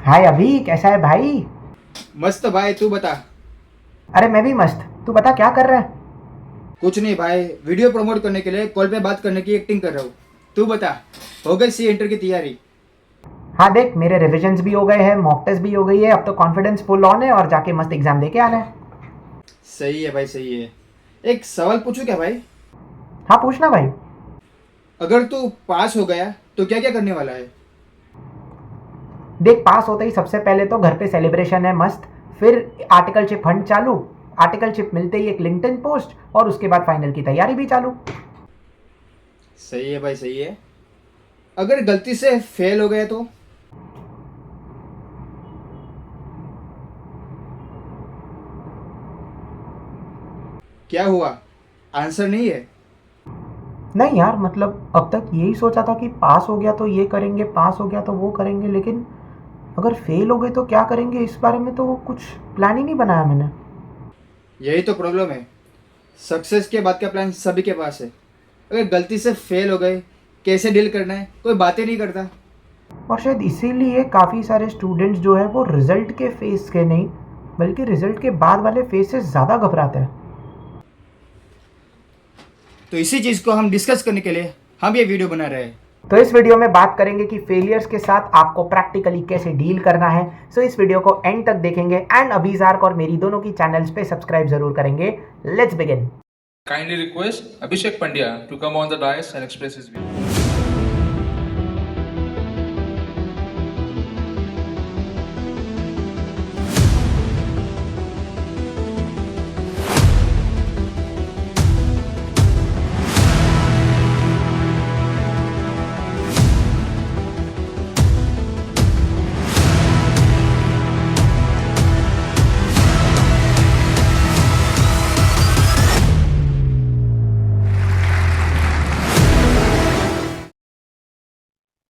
हाय अभी, कैसा है भाई? मस्त भाई, तू बता। अरे मैं भी मस्त। तू बता क्या कर रहा है? कुछ नहीं भाई, वीडियो प्रमोट करने के लिए कॉल पे बात करने की एक्टिंग कर रहा हूँ। तू बता, हो गई सी इंटर की तैयारी? हाँ देख, मेरे रिविजन्स भी हो गए हैं, मॉक टेस्ट भी हो गई है, अब तो कॉन्फिडेंस फुल ऑन है और जाके मस्त एग्जाम दे के आना है। सही है भाई, सही है। एक सवाल पूछूं क्या भाई? हाँ पूछना भाई। अगर तू पास हो गया तो क्या क्या करने वाला है? देख, पास होते ही सबसे पहले तो घर पे सेलिब्रेशन है मस्त। फिर आर्टिकलशिप फंड चालू। आर्टिकलशिप मिलते ही एक लिंक्डइन पोस्ट और उसके बाद फाइनल की तैयारी भी चालू। सही है भाई, सही है। अगर गलती से फेल हो गया तो? क्या हुआ? आंसर नहीं है? नहीं यार, मतलब अब तक यही सोचा था कि पास हो गया तो ये करेंगे, पास हो गया तो वो करेंगे, लेकिन अगर फेल हो गए तो क्या करेंगे, इस बारे में तो कुछ प्लान ही नहीं बनाया मैंने। यही तो प्रॉब्लम है। सक्सेस के बाद का प्लान सभी के पास है। अगर गलती से फेल हो गए, कैसे डील करना है कोई बातें नहीं करता। और शायद इसीलिए काफ़ी सारे स्टूडेंट्स जो है वो रिजल्ट के फेस के नहीं, बल्कि रिजल्ट के बाद वाले फेस से ज़्यादा घबराते हैं। तो इसी चीज़ को हम डिस्कस करने के लिए हम ये वीडियो बना रहे हैं। तो इस वीडियो में बात करेंगे कि फेलियर्स के साथ आपको प्रैक्टिकली कैसे डील करना है। सो इस वीडियो को एंड तक देखेंगे एंड अभिजार्क और मेरी दोनों की चैनल्स पे सब्सक्राइब जरूर करेंगे। Let's begin. Kindly request Abhishek Pandya to come on the dais and express his views.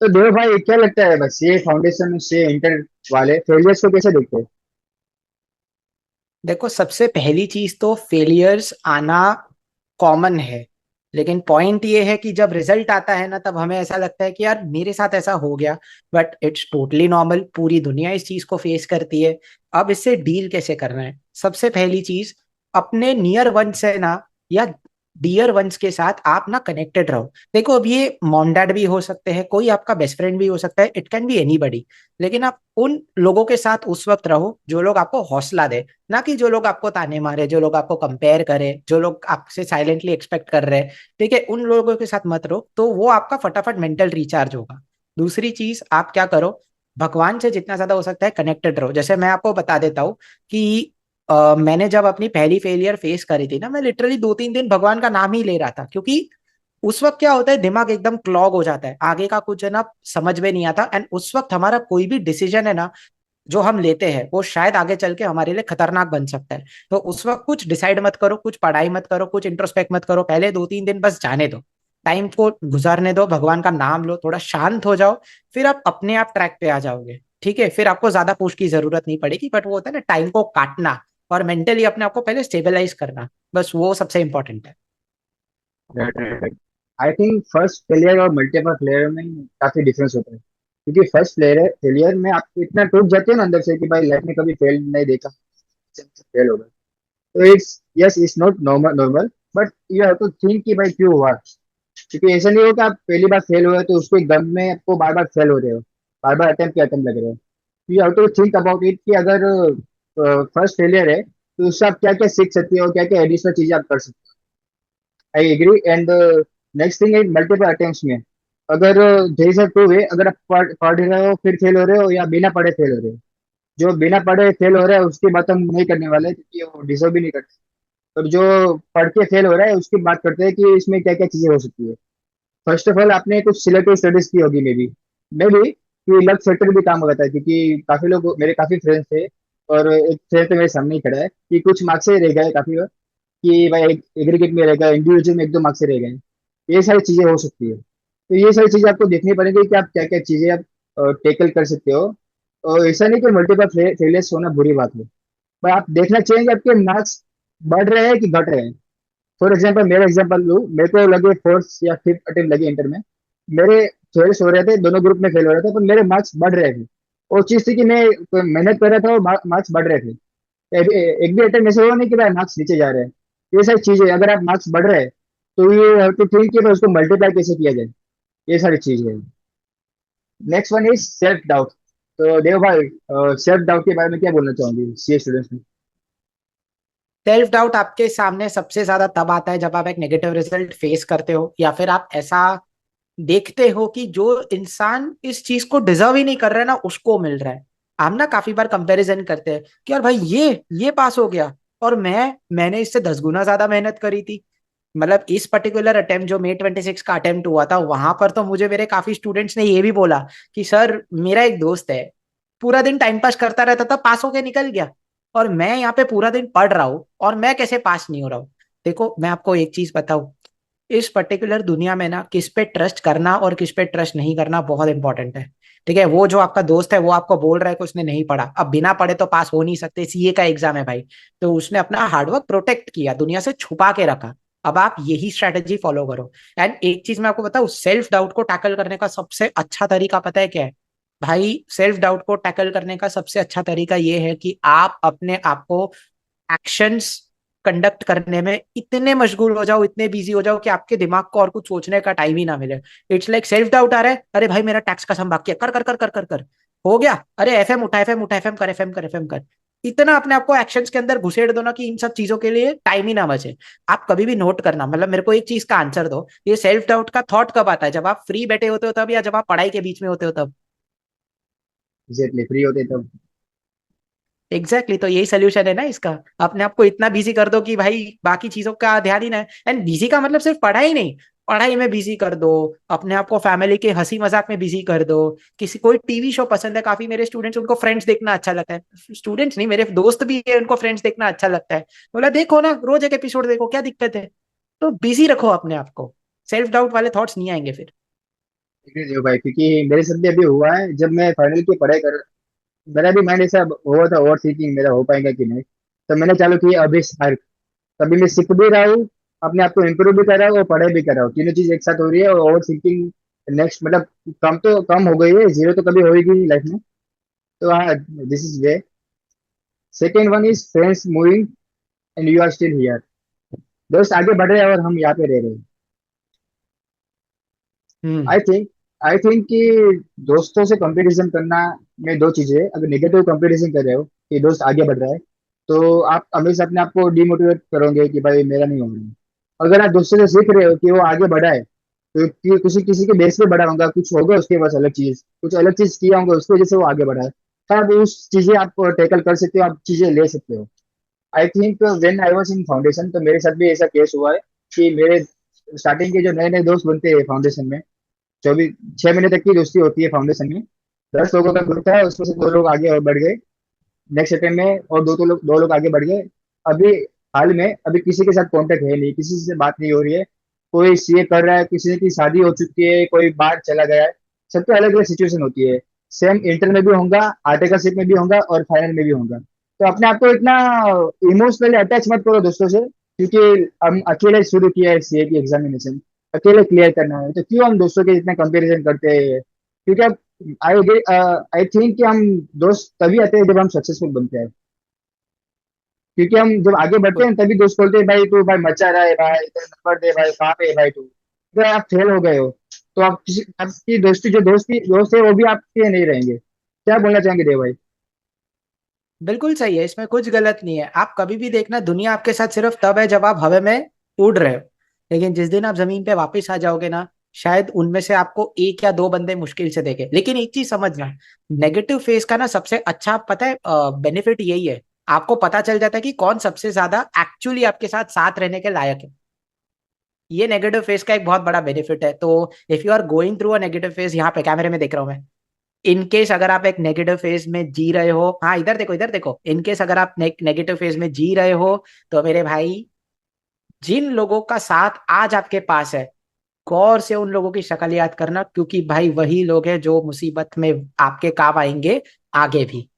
तो देव भाई क्या लगता है, बस ये फाउंडेशन से इंटर वाले फेलियर्स को कैसे देखते हैं? देखो, सबसे पहली चीज तो फेलियर्स आना कॉमन है। लेकिन पॉइंट ये है कि जब रिजल्ट आता है ना, तब हमें ऐसा लगता है कि यार मेरे साथ ऐसा हो गया। बट इट्स टोटली नॉर्मल, पूरी दुनिया इस चीज को फेस करती है। अब इससे डील कैसे करना है, सबसे पहली चीज, अपने नियर वंस है ना, या डियर वंस के साथ आप ना कनेक्टेड रहो। देखो, अब ये मॉम डैड भी हो सकते हैं, कोई आपका बेस्ट फ्रेंड भी हो सकता है, इट कैन बी एनीबडी। लेकिन आप उन लोगों के साथ उस वक्त रहो जो लोग आपको हौसला दे, ना कि जो लोग आपको ताने मारे, जो लोग आपको कंपेयर करे, जो लोग आपसे साइलेंटली एक्सपेक्ट कर रहे हैं। ठीक है, उन लोगों के साथ मत रहो, तो वो आपका फटाफट मेंटल रिचार्ज होगा। दूसरी चीज, आप क्या करो, भगवान से जितना ज्यादा हो सकता है कनेक्टेड रहो। जैसे मैं आपको बता देता हूँ कि मैंने जब अपनी पहली फेलियर फेस करी थी ना, मैं लिटरली 2-3 दिन भगवान का नाम ही ले रहा था, क्योंकि उस वक्त क्या होता है, दिमाग एकदम क्लॉग हो जाता है, आगे का कुछ है ना समझ में नहीं आता। एंड उस वक्त हमारा कोई भी डिसीजन है ना जो हम लेते हैं, वो शायद आगे चल के हमारे लिए खतरनाक बन सकता है। तो उस वक्त कुछ डिसाइड मत करो, कुछ पढ़ाई मत करो, कुछ इंट्रोस्पेक्ट मत करो, पहले 2-3 दिन बस जाने दो, टाइम को गुजारने दो, भगवान का नाम लो, थोड़ा शांत हो जाओ। फिर आप अपने आप ट्रैक पे आ जाओगे। ठीक है, फिर आपको ज्यादा पुश की जरूरत नहीं पड़ेगी, बट वो होता है ना, टाइम को काटना और मेंटली अपने आप को पहले स्टेबलाइज करना, बस वो सबसे इंपॉर्टेंट है। आई थिंक फर्स्ट फेलियर और मल्टीपल फेलियर में काफी डिफरेंस होता है, क्योंकि फर्स्ट फेलियर फेलियर में आप इतना टूट जाते हो ना अंदर से कि भाई लाइफ में कभी फेल नहीं देखा, फेल हो गया। तो it's yes, it's not normal, but you have to think कि भाई क्यों हुआ। क्योंकि ऐसा नहीं हो कि आप पहली बार फेल हुए तो उसके गम में आपको बार बार फेल हो रहे हो, बार बार अटेम्प्ट लग रहे हो। You have to think about it कि अगर फर्स्ट फेलियर है तो उससे आप क्या क्या सीख सकते हो, क्या क्या एडिशनल चीजें आप कर सकते हो। I agree. And next thing is multiple attempts में, अगर there is a two way, अगर आप पढ़ रहे हो फिर फेल हो रहे हो, या बिना पढ़े फेल हो रहे हो। जो बिना पढ़े फेल हो रहा है उसकी बात हम नहीं करने वाले, क्योंकि वो डिजर्व भी नहीं करते। और जो पढ़ के फेल हो रहा है उसकी बात करते हैं कि इसमें क्या क्या चीजें हो सकती है। फर्स्ट ऑफ ऑल, आपने कुछ सिलेक्टिव स्टडीज की होगी, मे बी कि लक फैक्टर भी काम करता है, क्योंकि काफी लोग, मेरे काफी फ्रेंड्स थे, और एक फ्रेंड तो मेरे सामने ही खड़ा है कि कुछ मार्क्स से रह गए काफी बार, कि भाई एक एग्रीगेट में रह गए, इंडिविजुअल में 1-2 मार्क्स से रह गए। ये सारी चीजें हो सकती है। तो ये सारी चीजें आपको देखनी पड़ेगी कि आप क्या क्या चीजें आप टेकल कर सकते हो। और ऐसा नहीं कि मल्टीपल फेलियर्स होना बुरी बात है, पर आप देखना चाहिए कि आपके मार्क्स बढ़ रहे हैं कि घट रहे हैं। फॉर एग्जाम्पल, मेरा एग्जाम्पल लूँ, मेरे को लगे फोर्थ या फिफ्थ अटेम्प्ट लगे इंटर में, मेरे फेल्स हो रहे थे, दोनों ग्रुप में फेल हो रहे थे, पर मेरे मार्क्स बढ़ रहे थे। वो चीज थी कि मैं मेहनत कर रहा था और मार्क्स बढ़ रहे थे। एक भी अटेम्प्ट ऐसे हुआ नहीं कि भाई मार्क्स नीचे जा रहे हैं। ये सारी चीजें, अगर आप मार्क्स बढ़ रहे हैं तो यू हैव टू थिंक कि भाई उसको मल्टीप्लाई कैसे किया जाए। ये सारी चीजें। Next one is self doubt. तो देव भाई, सेल्फ डाउट के बारे में क्या बोलना चाहोगे सीए स्टूडेंट्स में? सेल्फ डाउट आपके सामने सबसे ज्यादा तब आता है जब आप एक नेगेटिव रिजल्ट फेस करते हो, या फिर आप ऐसा देखते हो कि जो इंसान इस चीज को डिजर्व ही नहीं कर रहा है ना, उसको मिल रहा है। हम ना काफी बार कंपैरिजन करते हैं कि यार भाई ये पास हो गया, और मैंने इससे 10 गुना ज्यादा मेहनत करी थी। मतलब इस पर्टिकुलर अटेम्प्ट जो May 26 का अटेम्प्ट हुआ था, वहां पर तो मुझे मेरे काफी स्टूडेंट्स ने ये भी बोला कि सर, मेरा एक दोस्त है, पूरा दिन टाइम पास करता रहता था, पास होके निकल गया, और मैं यहाँ पे पूरा दिन पढ़ रहा हूँ और मैं कैसे पास नहीं हो रहा हूँ। देखो, मैं आपको एक चीज बताऊं, इस पर्टिकुलर दुनिया में ना किस पे ट्रस्ट करना और किस पे ट्रस्ट नहीं करना बहुत इंपॉर्टेंट है। ठीक है, वो जो आपका दोस्त है वो आपको बोल रहा है कि उसने नहीं पढ़ा, अब बिना पढ़े तो पास हो नहीं सकते, सीए का एग्जाम है भाई, तो उसने अपना हार्डवर्क प्रोटेक्ट किया, दुनिया से छुपा के रखा। अब आप यही स्ट्रेटेजी फॉलो करो। एंड एक चीज मैं आपको बताऊं, सेल्फ डाउट को टैकल करने का सबसे अच्छा तरीका पता है क्या है? भाई, सेल्फ डाउट को टैकल करने का सबसे अच्छा तरीका ये है कि आप अपने आप को एक्शंस कंडक्ट करने में इतने मशगूल हो जाओ, इतने बिजी हो जाओ कि आपके दिमाग को और कुछ सोचने का टाइम ही ना मिले। इट्स लाइक सेल्फ डाउट आ रहा है, अरे भाई मेरा टैक्स का सम बाकी है, कर कर कर कर कर कर, हो गया, अरे एफएम उठा, एफएम उठा, एफएम कर, एफएम कर, एफएम कर। इतना अपने आपको एक्शंस के अंदर घुसेड़ दो ना कि इन सब चीजों के लिए टाइम ही ना बचे। आप कभी भी नोट करना, मतलब मेरे को एक चीज का आंसर दो, ये सेल्फ डाउट का थॉट कब आता है? जब आप फ्री बैठे होते हो तब, या जब आप पढ़ाई के बीच में होते हो तब? एग्जैक्टली, फ्री होते तब। एग्जैक्टली exactly, तो यही सोल्यूशन है ना इसका। अपने आप को इतना बिजी कर दो कि भाई बाकी चीजों का ध्यान ही ना है। एंड बिजी का मतलब सिर्फ पढ़ाई नहीं, पढ़ाई में बिजी कर दो, अपने आप को फैमिली के हंसी मजाक में बिजी कर दो। किसी कोई टीवी शो पसंद है, काफी मेरे स्टूडेंट्स, उनको फ्रेंड्स देखना अच्छा लगता है, स्टूडेंट्स नहीं, मेरे दोस्त भी है, उनको फ्रेंड्स देखना अच्छा लगता है, बोला देखो ना, रोज एक एपिसोड देखो, क्या दिक्कत है? तो बिजी रखो अपने आप को, सेल्फ डाउट वाले थॉट्स नहीं आएंगे फिर। एग्री देव भाई, क्योंकि मेरे साथ भी अभी हुआ है जब मैं फाइनल की पढ़ाई कर, मेरा भी माइंड ऐसा हुआ था, ओवर थिंकिंग मेरा हो पाएगा कि नहीं। तो मैंने चालू किया अभी स्पार्क। तभी मैं सीख भी रहा हूँ, अपने आप को इम्प्रूव भी कर रहा हूँ और पढ़ाई भी कर रहा हूँ, तीनों चीज एक साथ हो रही है। और ओवर थिंकिंग नेक्स्ट मतलब कम तो कम हो गई है, जीरो तो कभी होगी नहीं लाइफ में। तो हाँ, this is way. Second one is friends moving and you are still here. दोस्त आगे बढ़ रहे हैं और हम यहाँ पे रह रहे हैं। हम्म। आई थिंक आई थिंक कि दोस्तों से कंपटीशन करना में दो चीजें हैं। अगर नेगेटिव कंपटीशन कर रहे हो कि दोस्त आगे बढ़ रहा है, तो आप हमेशा अपने आप को डिमोटिवेट करोगे कि भाई मेरा नहीं हो रहा है। अगर आप दोस्तों से सीख रहे हो कि वो आगे बढ़ा है, तो किसी किसी के बेस पे बढ़ा होगा, कुछ होगा उसके पास अलग चीज, कुछ अलग चीज किया होगा उसकी वजह से वो आगे बढ़ा है, तब उस चीजें आप टैकल कर सकते हो, आप चीजें ले सकते हो। I think when I was in foundation, तो मेरे साथ भी ऐसा केस हुआ है कि मेरे स्टार्टिंग के जो नए नए दोस्त बनते हैं फाउंडेशन में, 24 6 महीने तक की दोस्ती होती है फाउंडेशन में। 10 लोगों का ग्रुप था, उसमें से 2 लोग आगे और बढ़ गए नेक्स्ट अटेम्प्ट में, और दो लोग आगे बढ़ गए। अभी हाल में अभी किसी के साथ कांटेक्ट है नहीं, किसी से बात नहीं हो रही है। कोई सीए कर रहा है, किसी की शादी हो चुकी है, कोई बाहर चला गया है। सबकी अलग अलग सिचुएशन होती है। सेम इंटर में भी होगा, आर्टिकलशिप में भी होगा और फाइनल में भी होगा। तो अपने आप को इतना इमोशनली अटैच मत करो दोस्तों से, क्योंकि हम अकेले शुरू किया है सीए की एग्जामिनेशन, अकेले क्लियर करना है, तो क्यों हम दोस्तों के इतना कंपैरिजन करते हैं? क्योंकि अब आई आई थिंक कि हम दोस्त तभी आते हैं जब हम सक्सेसफुल बनते हैं। क्योंकि हम जब आगे बढ़ते हैं तभी दोस्त बोलते हैं भाई तू भाई मचा रहा है, भाई इधर नंबर दे, भाई कहाँ पे है भाई तू, अगर आप फेल हो गए हो तो आप किसी आपकी दोस्ती जो दोस्त है वो भी आपके नहीं रहेंगे। क्या बोलना चाहेंगे देव भाई? बिल्कुल सही है, इसमें कुछ गलत नहीं है। आप कभी भी देखना, दुनिया आपके साथ सिर्फ तब है जब आप हवा में उड़ रहे हो, लेकिन जिस दिन आप जमीन पे वापस आ जाओगे ना, शायद उनमें से आपको एक या दो बंदे मुश्किल से देखे। लेकिन एक चीज समझना, नेगेटिव फेस का ना सबसे अच्छा पता है बेनिफिट यही है, आपको पता चल जाता है कि कौन सबसे ज्यादा एक्चुअली आपके साथ साथ रहने के लायक है। ये नेगेटिव फेस का एक बहुत बड़ा बेनिफिट है। तो if you are going through a negative phase, यहाँ पे कैमरे में देख रहा हूं मैं, इन केस अगर आप एक नेगेटिव फेज में जी रहे हो, हाँ इधर देखो, इधर देखो, इन केस अगर आप नेगेटिव फेज में जी रहे हो, तो मेरे भाई, जिन लोगों का साथ आज आपके पास है, गौर से उन लोगों की शक्ल याद करना, क्योंकि भाई वही लोग हैं जो मुसीबत में आपके काम आएंगे आगे भी।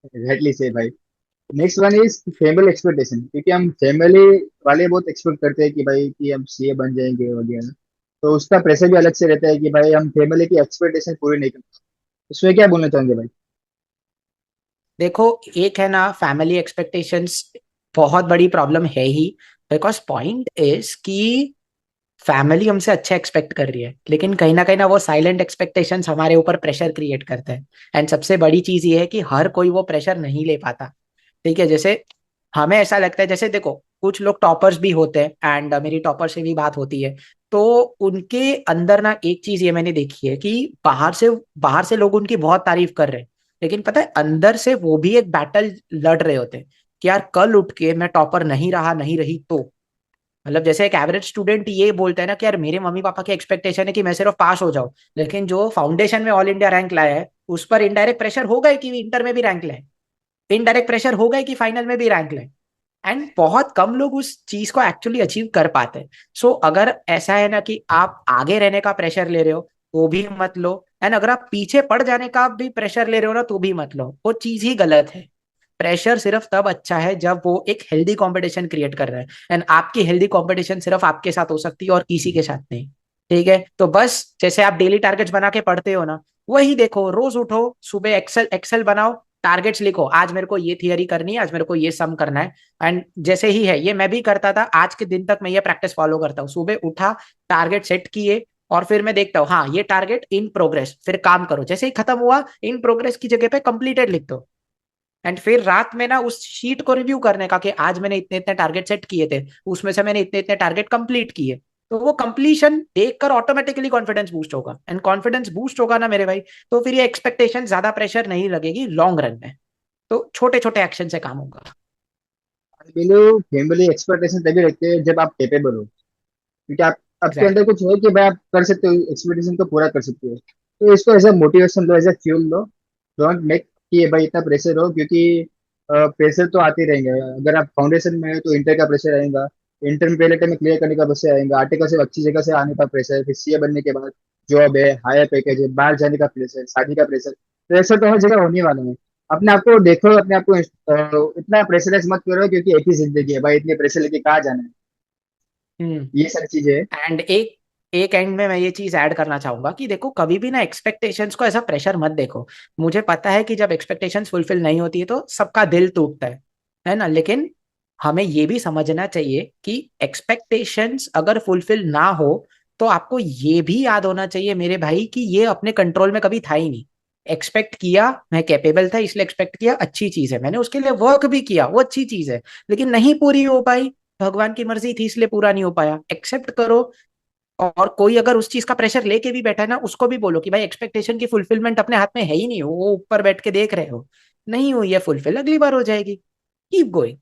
एग्जैक्टली से भाई। Next one is family expectation, क्योंकि हम फैमिली वाले बहुत एक्सपेक्ट करते हैं कि भाई कि हम सीए बन जाएंगे वगैरह। तो उसका प्रेशर भी अलग से रहता है कि भाई हम फैमिली की एक्सपेक्टेशन पूरी नहीं करते। उसमें क्या बोलना चाहेंगे भाई? देखो, एक है ना, फैमिली एक्सपेक्टेशंस बहुत बड़ी प्रॉब्लम है ही। बिकॉज पॉइंट इज कि फैमिली हमसे अच्छा एक्सपेक्ट कर रही है, लेकिन कहीं ना वो साइलेंट एक्सपेक्टेशंस हमारे ऊपर प्रेशर क्रिएट करते हैं। एंड सबसे बड़ी चीज ये है कि हर कोई वो प्रेशर नहीं ले पाता। ठीक है, जैसे हमें ऐसा लगता है, जैसे देखो कुछ लोग टॉपर्स भी होते हैं, एंड मेरी टॉपर से भी बात होती है, तो उनके अंदर ना एक चीज ये मैंने देखी है कि बाहर से लोग उनकी बहुत तारीफ कर रहे हैं, लेकिन पता है अंदर से वो भी एक बैटल लड़ रहे होते हैं कि यार कल उठ के मैं टॉपर नहीं रहा, नहीं रही तो। मतलब जैसे एक एवरेज स्टूडेंट ये बोलता है ना कि यार मेरे मम्मी पापा की एक्सपेक्टेशन है कि मैं सिर्फ पास हो जाऊं, लेकिन जो फाउंडेशन में ऑल इंडिया रैंक लाया है उस पर इनडायरेक्ट प्रेशर होगा ही कि इंटर में भी रैंक लाए, इनडायरेक्ट प्रेशर होगा ही कि फाइनल में भी रैंक लाए। एंड बहुत कम लोग उस चीज को एक्चुअली अचीव कर पाते हैं। सो अगर ऐसा है ना कि आप आगे रहने का प्रेशर ले रहे हो तो भी मत लो, एंड अगर आप पीछे पड़ जाने का भी प्रेशर ले रहे हो ना तो भी मत लो, वो चीज ही गलत है। प्रेशर सिर्फ तब अच्छा है जब वो एक हेल्दी कंपटीशन क्रिएट कर रहा है, एंड आपकी हेल्दी कंपटीशन सिर्फ आपके साथ हो सकती है और किसी के साथ नहीं। ठीक है, तो बस जैसे आप डेली टारगेट्स बना के पढ़ते हो ना, वही देखो, रोज उठो, सुबह एक्सेल एक्सेल बनाओ, टारगेट्स लिखो, आज मेरे को ये थियरी करनी है, आज मेरे को ये सम करना है। एंड जैसे ही है ये मैं भी करता था, आज के दिन तक मैं ये प्रैक्टिस फॉलो करता हूँ। सुबह उठा, टारगेट सेट किए, और फिर मैं देखता हूँ हाँ ये टारगेट इन प्रोग्रेस, फिर काम करो, जैसे ही खत्म हुआ इन प्रोग्रेस की जगह पे कंप्लीटेड लिख दो। एंड फिर रात में ना उस शीट को रिव्यू करने का कि आज मैंने इतने इतने टारगेट सेट किए थे, उसमें से मैंने इतने इतने टारगेट कंप्लीट किए। तो वो कंप्लीशन देखकर ऑटोमेटिकली कॉन्फिडेंस बूस्ट होगा, एंड कॉन्फिडेंस बूस्ट होगा ना मेरे भाई, तो फिर ये एक्सपेक्टेशन ज्यादा प्रेशर नहीं लगेगी लॉन्ग रन में। तो छोटे छोटे एक्शन से काम होगा। फैमिली एक्सपेक्टेशन तभी रखते हैं जब आप कैपेबल हो, क्योंकि आप आपके अंदर एग्जैक्टली। कुछ है कि भाई आप कर सकते हो, एक्सपेक्टेशन को पूरा कर सकते हो। तो इसको एज अ मोटिवेशन लो, एज अ फ्यूल लो। डोंट मेक कि भाई इतना प्रेशर हो, क्योंकि प्रेशर तो आते रहेंगे। अगर आप फाउंडेशन में हो तो इंटर का प्रेशर आएगा, इंटर में पहले टाइम क्लियर करने का प्रेशर आएगा, आर्टिकल से अच्छी जगह से आने का प्रेशर, फिर सीए बनने के बाद जॉब है, हायर पैकेज है, बाहर जाने का प्रेशर, शादी का प्रेशर। प्रेशर तो हर जगह होने वाला है। अपने आप को देखो, अपने आप को इतना प्रेशराइज मत करो, क्योंकि एक ही जिंदगी है भाई, इतने प्रेशर लेके कहाँ जाना है। हम्म। ये सारी चीजें हैं। एंड एक एक एंड में मैं ये चीज ऐड करना चाहूंगा कि देखो कभी भी ना एक्सपेक्टेशंस को ऐसा प्रेशर मत देखो। मुझे पता है कि जब एक्सपेक्टेशंस फुलफिल नहीं होती है तो सबका दिल टूटता है ना, लेकिन हमें ये भी समझना चाहिए कि एक्सपेक्टेशंस अगर फुलफिल ना हो तो आपको ये भी याद होना चाहिए मेरे भाई कि ये अपने कंट्रोल में कभी था ही नहीं। एक्सपेक्ट किया, मैं कैपेबल था इसलिए एक्सपेक्ट किया, अच्छी चीज है, मैंने उसके लिए वर्क भी किया, वो अच्छी चीज है, लेकिन नहीं पूरी हो पाई, भगवान की मर्जी थी इसलिए पूरा नहीं हो पाया, एक्सेप्ट करो। और कोई अगर उस चीज का प्रेशर लेके भी बैठा है ना, उसको भी बोलो कि भाई एक्सपेक्टेशन की फुलफिलमेंट अपने हाथ में है ही नहीं, वो ऊपर बैठ के देख रहे हो, नहीं हुई है फुलफिल, अगली बार हो जाएगी। कीप गोइंग,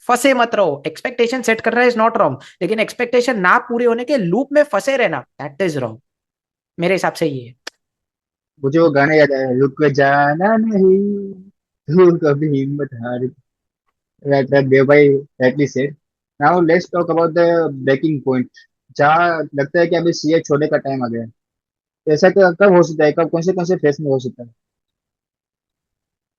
फंसे मत रहो। एक्सपेक्टेशन सेट करना इज नॉट रॉन्ग, लेकिन एक्सपेक्टेशन ना पूरे होने के लूप में फंसे रहना दैट इज रॉन्ग। मेरे हिसाब से ये है। मुझे वो गाना याद आया, रुक जाना नहीं, तू कभी हिम्मत हार। that thereby rightly said. Now let's talk about the breaking point, जहाँ लगता है कि अभी सीए छोड़ने का टाइम आ गया है। तो ऐसा कब हो सकता है, कब कौन से फेस में हो सकता है?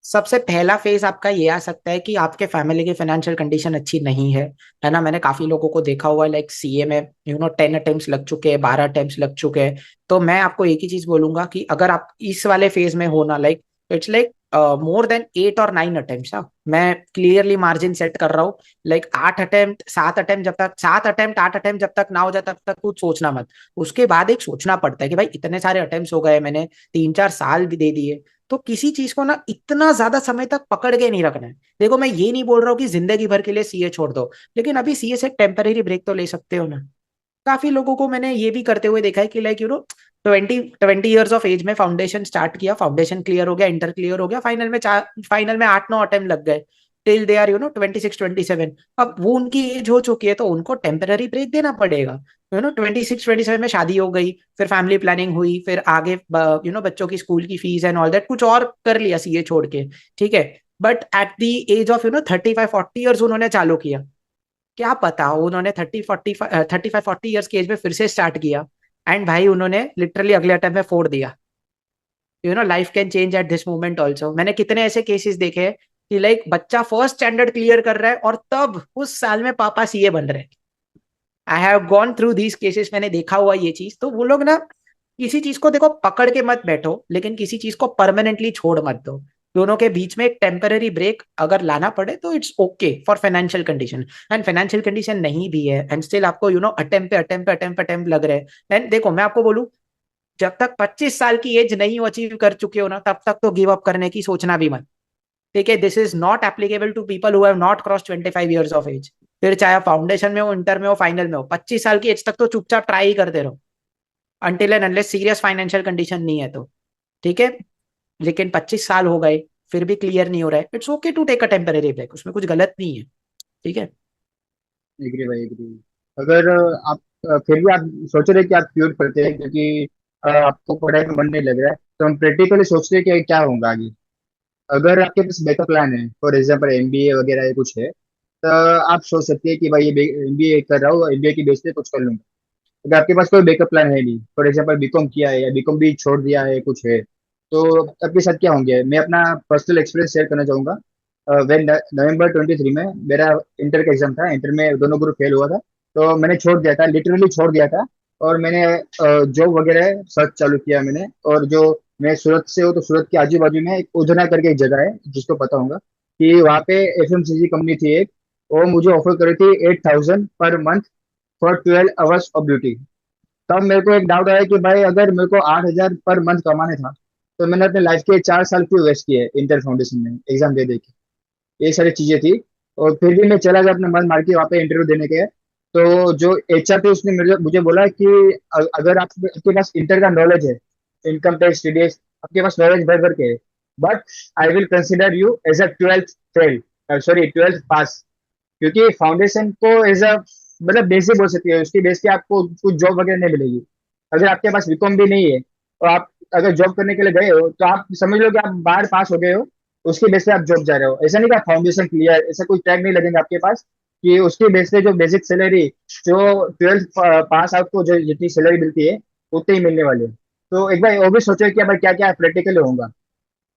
सबसे पहला फेज आपका ये आ सकता है कि आपके फैमिली की फाइनेंशियल कंडीशन अच्छी नहीं है ना। मैंने काफी लोगों को देखा हुआ है, लाइक सीए में 10 अटेम्प्ट्स लग चुके हैं, 12 अटेम्प्ट्स लग चुके हैं। तो मैं आपको एक ही चीज बोलूंगा कि अगर आप इस वाले फेज में हो ना, like it's like more than 8 और 9 अटेम्प्ट, मैं क्लियरली मार्जिन सेट कर रहा हूँ। लाइक 8 अटेम्प्ट, 7 अटेम्प्ट, जब तक 7 अटेम्प्ट 8 अटेम्प्ट जब तक ना हो जाता तब तक कुछ सोचना मत। उसके बाद एक सोचना पड़ता है कि भाई इतने सारे अटेम्प्ट हो गए, मैंने 3-4 साल भी दे दिए, तो किसी चीज को ना इतना ज्यादा समय तक पकड़ के नहीं रखना है। देखो मैं ये नहीं बोल रहा हूँ कि जिंदगी भर के लिए सीए छोड़ दो, लेकिन अभी सीए से टेम्पररी ब्रेक तो ले सकते हो ना। काफी लोगों को मैंने ये भी करते हुए देखा है कि लाइक 20 ईयर्स ऑफ एज में फाउंडेशन स्टार्ट किया, फाउंडेशन क्लियर हो गया, इंटर क्लियर हो गया, फाइनल में 8-9 अटेम्प्ट लग गए, टिल दे आर 26-27। अब वो उनकी एज हो चुकी है तो उनको टेम्पररी ब्रेक देना पड़ेगा। 26-27 में शादी हो गई, फिर फैमिली प्लानिंग हुई, फिर आगे बच्चों की स्कूल की फीस एंड ऑल दैट कुछ और कर लिया सीए छोड़ के। ठीक है, but at the age of 35-40 years उन्होंने चालू किया। क्या पता उन्होंने 35-40 ईयर्स की एज में फिर से स्टार्ट किया, एंड भाई उन्होंने लिटरली अगले अटेम्प्ट में फोड़ दिया। Life can change at this moment also. मैंने कितने ऐसे केसेस देखे हैं कि लाइक बच्चा फर्स्ट स्टैंडर्ड क्लियर कर रहा है और तब उस साल में पापा सीए बन रहे हैं। I have gone through these cases, मैंने देखा हुआ ये चीज। तो वो लोग ना किसी चीज को देखो पकड़ के मत बैठो, लेकिन किसी चीज को परमानेंटली छोड़ मत दो। दोनों के बीच में एक टेम्पररी ब्रेक अगर लाना पड़े तो it's okay for financial condition. And financial condition नहीं भी है एंड स्टिल आपको अटेम्प्ट लग रहे हैं। एंड देखो मैं आपको बोलूं, जब तक 25 साल की एज नहीं अचीव कर चुके हो ना, तब तक तो गिव अप करने की सोचना भी मत। ठीक है, this is not applicable to people who have not cross 25 years of age. फिर चाहे फाउंडेशन में हो, इंटर में हो, फाइनल में हो, 25 साल की एज तक तो चुपचाप ट्राई ही करते रहो, until and unless serious financial condition नहीं है तो। ठीक है, लेकिन 25 साल हो गए फिर भी क्लियर नहीं हो रहा है, it's okay to take a temporary break, उसमें कुछ गलत नहीं है। ठीक है। एग्री भाई एग्री। अगर आप फिर भी आप सोच रहे हैं कि आप क्यूर करते हैं क्योंकि आपको पढ़ाई में मन नहीं लग रहा है, तो हम प्रैक्टिकली सोचते हैं कि क्या होगा आगे। अगर आपके पास बैकअप प्लान है, फॉर एग्जाम्पल एमबीए वगैरह या कुछ है, तो आप सोच सकते हैं कि भाई ये एमबीए कर रहा हूँ, एमबीए की बेस पे कुछ कर लूंगा। अगर आपके पास कोई बैकअप प्लान है नहीं, फॉर एग्जाम्पल बीकॉम किया है या बीकॉम भी छोड़ दिया है कुछ है, तो आपके साथ क्या होंगे। मैं अपना पर्सनल एक्सपीरियंस शेयर करना चाहूंगा। वेन नवंबर 23 में मेरा इंटर का एग्जाम था, इंटर में दोनों ग्रुप फेल हुआ था, तो मैंने छोड़ दिया था, लिटरली छोड़ दिया था। और मैंने जॉब वगैरह सर्च चालू किया मैंने। और जो मैं सूरत से हूँ, तो सूरत के आजू बाजू में एक उधना करके एक जगह है जिसको पता होगा, कि वहाँ पे एफएमसीजी कंपनी थी एक। वो मुझे ऑफर करी थी 8,000 per month for 12 hours of duty. तब मेरे को एक डाउट आया कि भाई अगर मेरे को 8,000 पर मंथ कमाने था, तो मैंने अपने लाइफ के 4 साल क्यों वेस्ट किए इंटर फाउंडेशन में एग्जाम दे दे के। ये सारी चीजें थी। और फिर भी मैं चला गया अपना मन मार के वहाँ पे इंटरव्यू देने के। तो जो एचआर थे उसने मुझे बोला कि अगर आपके पास इंटर का नॉलेज है, इनकम टैक्स टीडीएस, आपके पास नॉलेज भर भर के है, but I will consider you as a 12th fail, sorry 12th pass. क्योंकि फाउंडेशन को एज अ मतलब बेसिक बोल सकती है, उसकी बेस पे आपको कुछ जॉब वगैरह नहीं मिलेगी। अगर आपके पास बीकॉम भी नहीं है, तो आप अगर जॉब करने के लिए गए हो, तो आप समझ लो कि आप बाहर पास हो गए हो, उसके बेस पे आप जॉब जा रहे हो। ऐसा नहीं कि आप फाउंडेशन क्लियर, ऐसा कोई टैग नहीं लगेगा आपके पास कि उसके बेस पे जो बेसिक सैलरी, जो 12th पास आउट को जो जितनी सैलरी मिलती है उतनी ही मिलने वाली है। तो एक बार वो भी सोचो कि भाई क्या क्या प्रैक्टिकली होगा।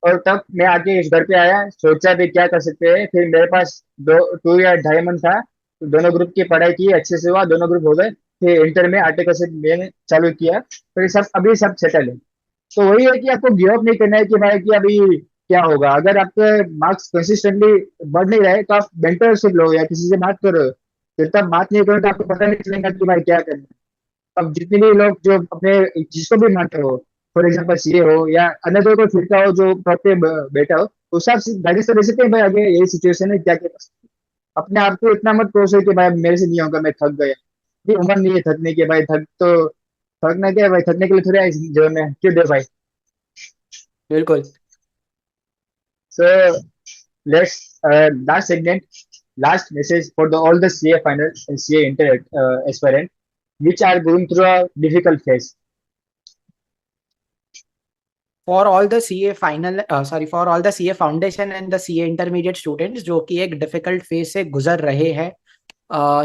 और तब मैं आके इस घर पे आया, सोचा भी क्या कर सकते हैं। फिर मेरे पास 2 या 2.5 मंथ था, तो दोनों ग्रुप की पढ़ाई की, अच्छे से हुआ, दोनों ग्रुप हो गए। फिर इंटर में आर्टिकल से मैंने चालू किया, फिर सब अभी सब सेटल है। तो वही है कि आपको गिव अप नहीं करना है कि भाई कि अभी क्या होगा। अगर आपके मार्क्स कंसिस्टेंटली बढ़ नहीं रहे, तो आप मेंटरशिप लो या किसी से बात करो। फिर तब बात नहीं करो तो आपको पता नहीं चलेगा कि भाई क्या करना है। अब जितने भी लोग जो अपने जिसको भी मानते हो, फॉर एग्जाम्पल सीए हो या अन्य कोई फिरका हो जो प्रॉपर बैठा हो, उस हिसाब से गाइडेंस तो दे सकते हैं भाई आगे यही सिचुएशन है क्या क्या कर सकते हैं। अपने आप को इतना मत कोसो कि भाई मेरे से नहीं होगा, मैं थक गया। ये उम्र नहीं है थकने की भाई, थक तो थकना क्या है भाई, थकने के लिए थोड़ी आए इस जीवन में, क्यों दे भाई। बिल्कुल। So let's last segment, last message for all the CA final and CA inter aspirant which are going through a difficult phase. For all the CA final sorry for all the CA foundation and the CA intermediate students जो कि एक difficult phase से गुजर रहे हैं,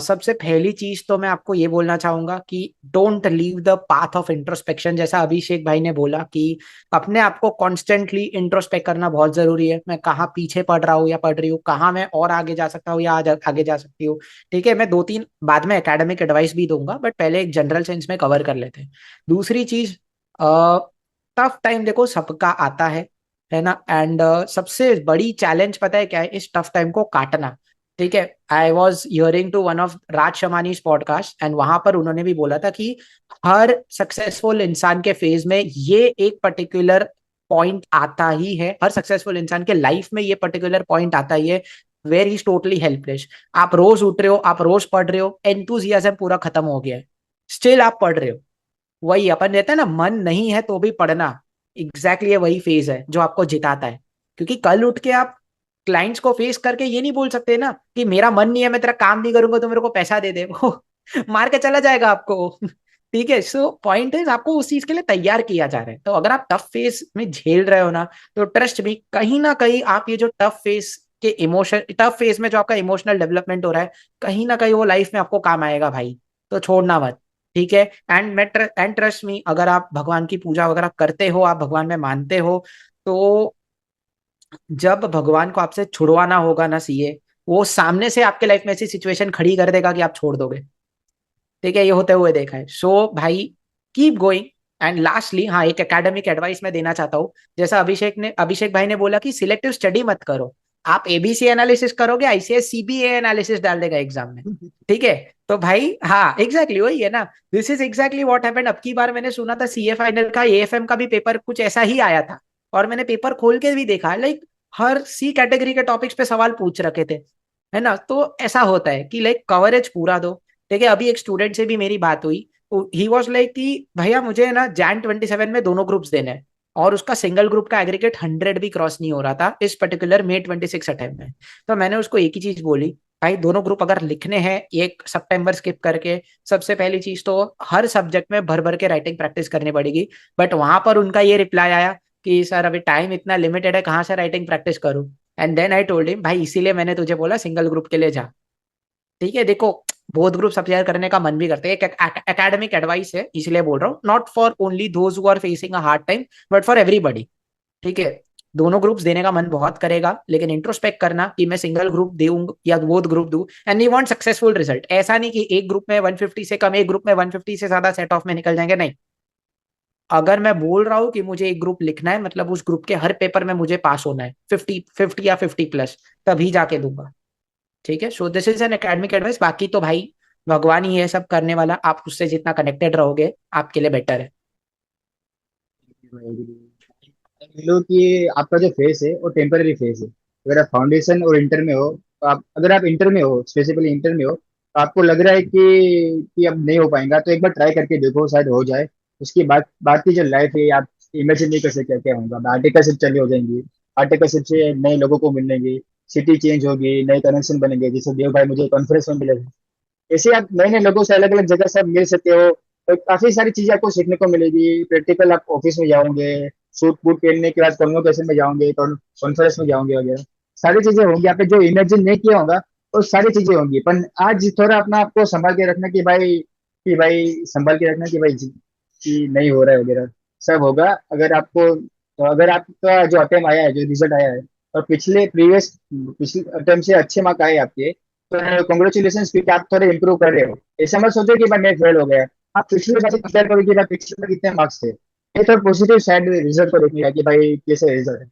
सबसे पहली चीज तो मैं आपको ये बोलना चाहूंगा कि don't leave the path of introspection. जैसा अभिषेक भाई ने बोला कि अपने आप को कॉन्स्टेंटली इंट्रोस्पेक्ट करना बहुत जरूरी है। मैं कहाँ पीछे पढ़ रहा हूँ या पढ़ रही हूँ, कहाँ मैं और आगे जा सकता हूँ या आगे जा सकती हूँ। ठीक है, मैं 2-3 बाद में एकेडमिक एडवाइस भी दूंगा, बट पहले एक जनरल सेंस में कवर कर लेते हैं। दूसरी चीज, टफ टाइम देखो सबका आता है ना। एंड सबसे बड़ी चैलेंज पता है क्या है, इस टफ टाइम को काटना। ठीक है, I was hearing to one of Raj Shamani's podcast and वहां पर उन्होंने भी बोला था कि हर सक्सेसफुल इंसान के फेज में ये एक पर्टिकुलर पॉइंट आता ही है, हर सक्सेसफुल इंसान के लाइफ में ये पर्टिकुलर पॉइंट आता ही है where he is totally helpless. आप रोज उठ रहे हो, आप रोज पढ़ रहे हो, एंथुजियाज्म पूरा खत्म हो गया है, स्टिल आप पढ़ रहे हो। वही अपन रहता है ना, मन नहीं है तो भी पढ़ना। एग्जैक्टली ये वही फेज है जो आपको जिताता है। क्योंकि कल उठ के आप क्लाइंट्स को फेस करके ये नहीं बोल सकते ना कि मेरा मन नहीं है, मैं तेरा काम नहीं करूंगा तो मेरे को पैसा दे दे। वो मार के चला जाएगा आपको। ठीक है, सो पॉइंट है आपको उस चीज के लिए तैयार किया जा रहा है। तो अगर आप टफ फेस में झेल रहे हो ना, तो ट्रस्ट मी कहीं ना कहीं आप ये जो टफ फेस के इमोशन, टफ फेस में जो आपका इमोशनल डेवलपमेंट हो रहा है, कहीं ना कहीं वो लाइफ में आपको काम आएगा भाई। तो छोड़ना मत। ठीक है, एंड ट्रस्ट मी, अगर आप भगवान की पूजा वगैरह करते हो, आप भगवान में मानते हो, तो जब भगवान को आपसे छुड़वाना होगा ना सीए, वो सामने से आपके लाइफ में ऐसी सिचुएशन खड़ी कर देगा कि आप छोड़ दोगे। ठीक है, ये होते हुए देखा है। सो भाई कीप गोइंग, एंड लास्टली हाँ, एक एकेडमिक एडवाइस मैं देना चाहता हूँ। जैसा अभिषेक भाई ने बोला कि सिलेक्टिव स्टडी मत करो, आप एबीसी एनालिसिस करोगे, आईसीएस सीबीए एनालिसिस डाल देगा एग्जाम में। ठीक है, तो भाई हाँ एग्जैक्टली वही है ना। This is exactly what happened. अब की बार मैंने सुना था सीए फाइनल का एएफएम का भी पेपर कुछ ऐसा ही आया था, और मैंने पेपर खोल के भी देखा, लाइक हर सी कैटेगरी के टॉपिक्स पे सवाल पूछ रखे थे, है ना। तो ऐसा होता है कि लाइक कवरेज पूरा दो। ठीक है, अभी एक स्टूडेंट से भी मेरी बात हुई, ही वॉज लाइक कि भैया मुझे ना Jan 27 में दोनों ग्रुप्स देने हैं, और उसका सिंगल ग्रुप का एग्रीगेट 100 भी क्रॉस नहीं हो रहा था इस पर्टिकुलर May 26 अटेम्प्ट में। तो मैंने उसको एक ही चीज बोली, भाई दोनों ग्रुप अगर लिखने हैं एक सितंबर स्किप करके, सबसे पहली चीज तो हर सब्जेक्ट में भर भर के राइटिंग प्रैक्टिस करनी पड़ेगी। बट वहां पर उनका ये रिप्लाई आया कि सर अभी टाइम इतना लिमिटेड है, कहाँ से राइटिंग प्रैक्टिस करूं। And then I told him, भाई इसीलिए मैंने तुझे बोला सिंगल ग्रुप के लिए जा। ठीक है, देखो बोथ ग्रुप अपेयर करने का मन भी करते हैं, एक एकेडमिक एडवाइस है इसलिए बोल रहा हूँ, not for only those who are facing a hard time, but for everybody. ठीक है, दोनों ग्रुप्स देने का मन बहुत करेगा, लेकिन इंट्रोस्पेक्ट करना कि मैं सिंगल ग्रुप दूं या बोथ ग्रुप दूं, and you want successful result. ऐसा नहीं कि एक ग्रुप में 150 से कम, एक ग्रुप में 150 से ज्यादा सेट ऑफ में निकल जाएंगे, नहीं। अगर मैं बोल रहा हूँ कि मुझे एक ग्रुप लिखना है, मतलब उस ग्रुप के हर पेपर में मुझे पास होना है 50 या 50+, तभी जाके दूंगा। ठीक है, so this is an academic advice. बाकी तो भाई भगवान ही है सब करने वाला, आप उससे जितना कनेक्टेड रहोगे आपके लिए बेटर है। लो कि आपका जो फेस है वो टेम्पररी फेस है। अगर आप फाउंडेशन और इंटर में हो, तो आप अगर आप इंटर में हो, स्पेसिफिकली इंटर में हो, तो आपको लग रहा है कि अब नहीं हो पाएगा, तो एक बार ट्राई करके देखो, शायद हो जाए। उसकी बात की जो लाइफ है, आप इमेजिन नहीं कर सकते क्या क्या होगा। आर्टिकलशिप चालू हो जाएंगी, आर्टिकलशिप से नए लोगों को मिलेंगे, सिटी चेंज होगी, नए कनेक्शन बनेंगे, जैसे देव भाई मुझे कॉन्फ्रेंस में मिले। ऐसे आप नए नए लोगों से अलग अलग जगह से आप मिल सकते हो, और काफी सारी चीजें आपको सीखने को मिलेगी। प्रैक्टिकल आप ऑफिस में जाओगे, सूट बूट पहनने के बाद कन्वोकेशन में जाओगे, कॉन्फ्रेंस में जाओगे वगैरह, सारी चीजें होंगी। आपने जो इमेजिन नहीं किया होगा वो सारी चीजें होंगी। पर आज थोड़ा अपना आपको संभाल के रखना कि भाई संभाल के रखना कि भाई कि नहीं हो रहा है वगैरह, सब होगा। अगर आपका जो अटेम्प्ट आया है, जो रिजल्ट आया है, और पिछले अटेम्प्ट से अच्छे मार्क आए आपके, तो कॉन्ग्रेचुलेशन, क्योंकि आप थोड़े इंप्रूव कर रहे हो। ऐसा मत सोचो कि भाई मैं फेल हो गया। आप पिछले बार से कंपेयर करो कि भाई पिछले बार कितने मार्क्स थे। ये तो पॉजिटिव साइड रिजल्ट को देखने का कि भाई कैसे रिजल्ट है।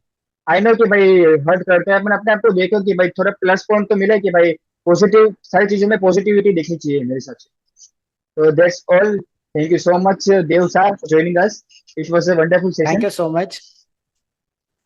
आई नो कि भाई हर्ट करते हैं, अपन अपने आप को देखो कि भाई थोड़ा प्लस पॉइंट तो मिले कि भाई पॉजिटिव, सारी चीजों में पॉजिटिविटी देखनी चाहिए मेरे हिसाब से। तो that's all. Thank you so much Dev sir for joining us. It was a wonderful thank session. You so much.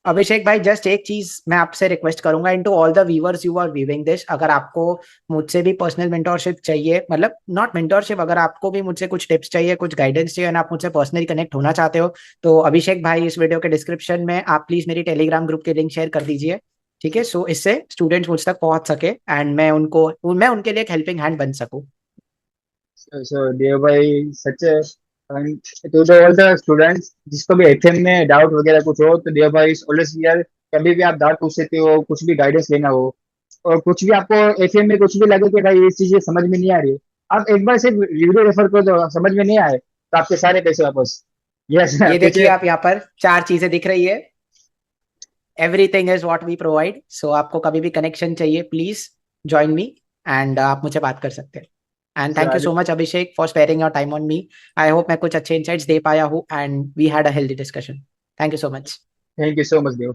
Abhishek भाई जस्ट एक चीज मैं आपसे रिक्वेस्ट करूंगा, in to all the viewers you are viewing this, अगर आपको मुझसे भी पर्सनल मेंटोरशिप चाहिए, मतलब नॉट मेंटोरशिप, अगर आपको भी मुझसे कुछ टिप्स चाहिए, कुछ गाइडेंस चाहिए, और आप मुझसे पर्सनली कनेक्ट होना चाहते हो, तो अभिषेक भाई इस वीडियो के डिस्क्रिप्शन में आप प्लीज मेरी टेलीग्राम ग्रुप की लिंक शेयर कर दीजिए। ठीक है, सो इससे स्टूडेंट्स मुझ तक पहुंच सके, एंड मैं उनके लिए एक हेल्पिंग हैंड बन सकूं। So dear भाई सच, to the all the students जिसको भी एफएम में डाउट वगैरह कुछ हो, तो dear भाई ऑलवेज हियर। कभी भी आप डाउट पूछ सकते हो, कुछ भी गाइडेंस लेना हो, और कुछ भी आपको एफएम में कुछ भी लगे कि भाई ये चीजें समझ में नहीं आ रही, आप एक बार सिर्फ वीडियो रेफर कर दो, समझ में नहीं आए तो आपके सारे पैसे वापस। यस ये कुछ। देखिए आप यहाँ पर 4 चीजें दिख रही है, everything is what we provide. So आपको कभी भी कनेक्शन चाहिए, प्लीज ज्वाइन मी, एंड आप मुझे बात कर सकते हैं। And thank you so much Abhishek for sparing your time on me. I hope मैं कुछ अच्छे इंसाइट्स दे पाया हूँ, and we had a healthy discussion. Thank you so much. Thank you so much Dev.